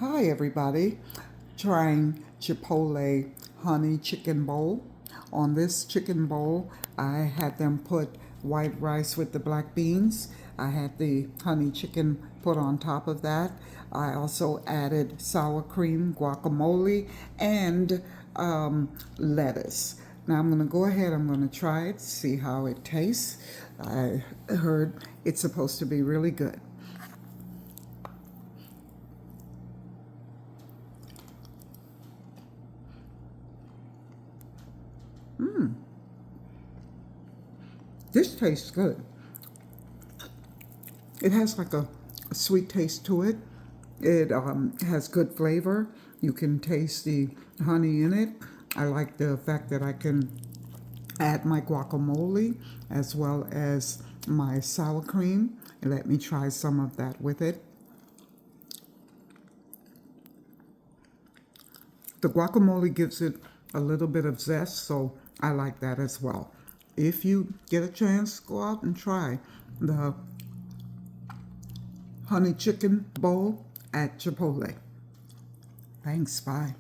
Hi everybody, trying Chipotle honey chicken bowl. On this chicken bowl, I had them put white rice with the black beans. I had the honey chicken put on top of that. I also added sour cream, guacamole, and lettuce. Now I'm going to go ahead, I'm going to try it, see how it tastes. I heard it's supposed to be really good. This tastes good. It has like a sweet taste to it. It has good flavor. You can taste the honey in it. I like the fact that I can add my guacamole as well as my sour cream. Let me try some of that with it. The guacamole gives it a little bit of zest, so I like that as well. If you get a chance, go out and try the honey chicken bowl at Chipotle. Thanks, bye.